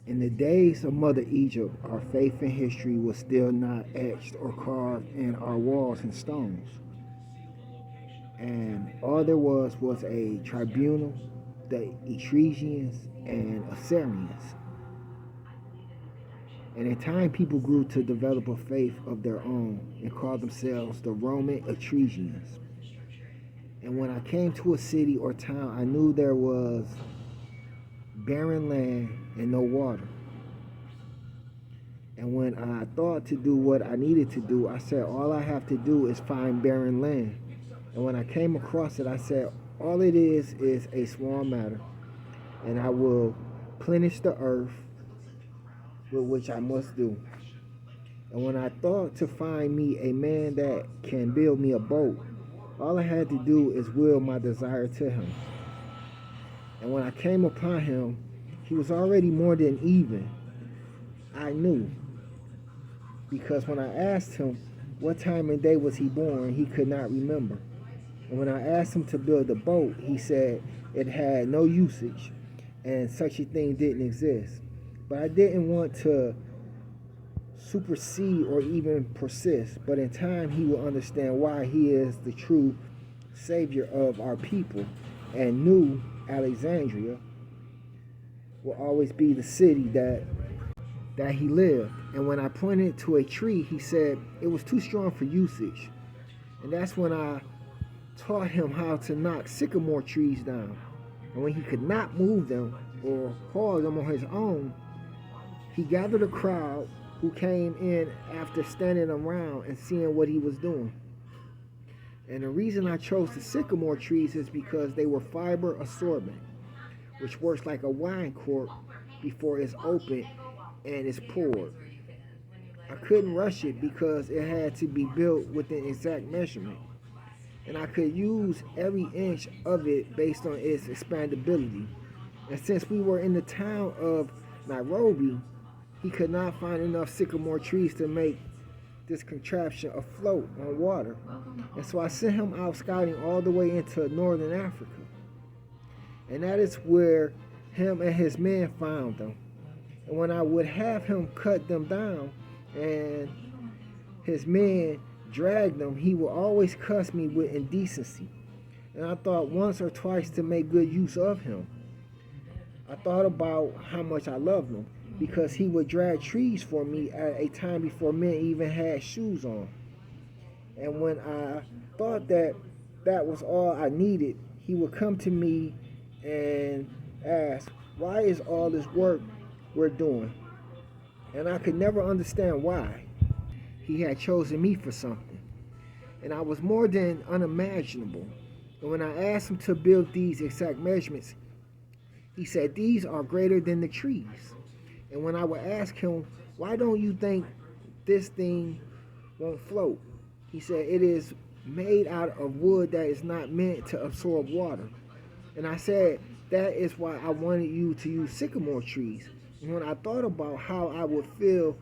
In the days of Mother Egypt, our faith and history was still not etched or carved in our walls and stones. And all there was a tribunal, the Etruscans and Assyrians. And in time, people grew to develop a faith of their own and called themselves the Roman Etruscans. And when I came to a city or town, I knew there was barren land and no water. And when I thought to do what I needed to do, I said, all I have to do is find barren land. And when I came across it, I said, all it is a small matter, and I will plenish the earth, with which I must do. And when I thought to find me a man that can build me a boat, all I had to do is will my desire to him. And when I came upon him, he was already more than even. I knew, because when I asked him what time and day was he born, he could not remember. And when I asked him to build a boat, he said it had no usage and such a thing didn't exist. But I didn't want to supersede or even persist. But in time, he will understand why he is the true savior of our people. And New Alexandria will always be the city that he lived. And when I pointed to a tree, he said it was too strong for usage. And that's when I taught him how to knock sycamore trees down. And when he could not move them or haul them on his own, he gathered a crowd who came in after standing around and seeing what he was doing. And the reason I chose the sycamore trees is because they were fiber absorbent, which works like a wine cork before it's opened and it's poured. I couldn't rush it because it had to be built with an exact measurement. And I could use every inch of it based on its expandability. And since we were in the town of Nairobi, he could not find enough sycamore trees to make this contraption afloat on water. And so I sent him out scouting all the way into northern Africa. And that is where him and his men found them. And when I would have him cut them down and his men drag them, he would always cuss me with indecency. And I thought once or twice to make good use of him. I thought about how much I loved him because he would drag trees for me at a time before men even had shoes on. And when I thought that was all I needed, he would come to me and ask, why is all this work we're doing? And I could never understand why. He had chosen me for something. And I was more than unimaginable. And when I asked him to build these exact measurements, he said, these are greater than the trees. And when I would ask him, why don't you think this thing won't float? He said, it is made out of wood that is not meant to absorb water. And I said, that is why I wanted you to use sycamore trees. And when I thought about how I would fill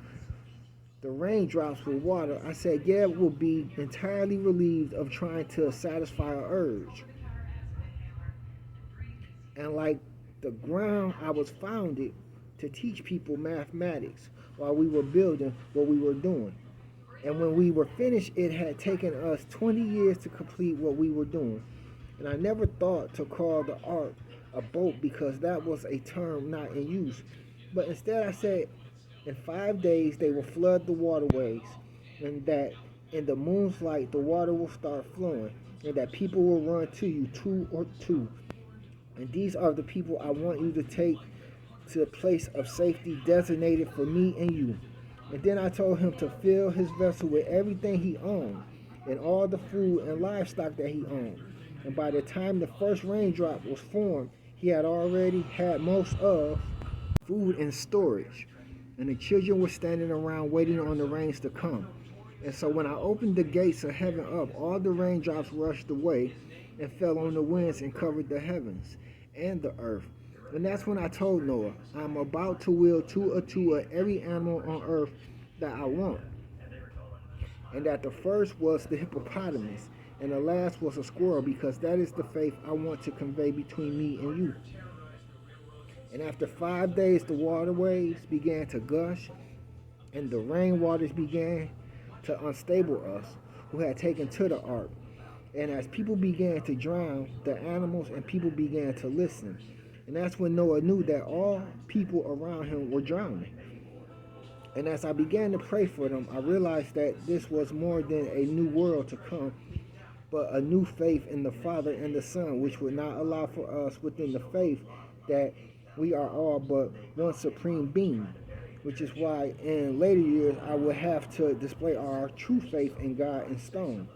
the raindrops with water, I said, yeah, it will be entirely relieved of trying to satisfy an urge. And like the ground, I was founded to teach people mathematics while we were building what we were doing. And when we were finished, it had taken us 20 years to complete what we were doing. And I never thought to call the ark a boat because that was a term not in use. But instead I said, in 5 days they will flood the waterways, and that in the moon's light the water will start flowing, and that people will run to you, two or two. And these are the people I want you to take to the place of safety designated for me and you. And then I told him to fill his vessel with everything he owned, and all the food and livestock that he owned. And by the time the first raindrop was formed, he had already had most of food in storage. And the children were standing around waiting on the rains to come. And so when I opened the gates of heaven up, all the raindrops rushed away and fell on the winds and covered the heavens and the earth. And that's when I told Noah, I'm about to will two of every animal on earth that I want. And that the first was the hippopotamus, and the last was a squirrel, because that is the faith I want to convey between me and you. And after 5 days, the waterways began to gush, and the rainwaters began to unstable us who had taken to the ark. And as people began to drown, the animals and people began to listen. And that's when Noah knew that all people around him were drowning. And as I began to pray for them, I realized that this was more than a new world to come, but a new faith in the Father and the Son, which would not allow for us within the faith that we are all but one supreme being, which is why in later years I would have to display our true faith in God in stone.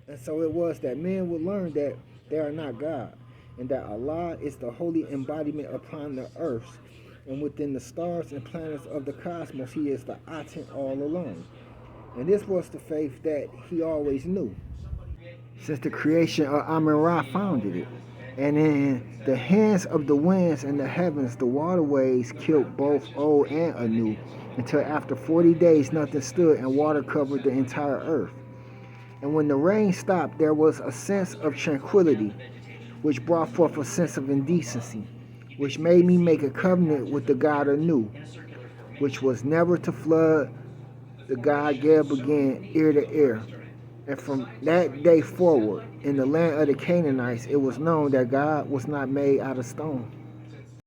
And so it was that men would learn that they are not God, and that Allah is the holy embodiment upon the earth, and within the stars and planets of the cosmos, He is the Aten all alone. And this was the faith that He always knew, since the creation of Amun-Ra founded it. And in the hands of the winds and the heavens, the waterways killed both old and anew, until after 40 days nothing stood and water covered the entire earth. And when the rain stopped, there was a sense of tranquility, which brought forth a sense of indecency, which made me make a covenant with the God anew, which was never to flood the God Geb again ear to ear. And from that day forward, in the land of the Canaanites, it was known that God was not made out of stone.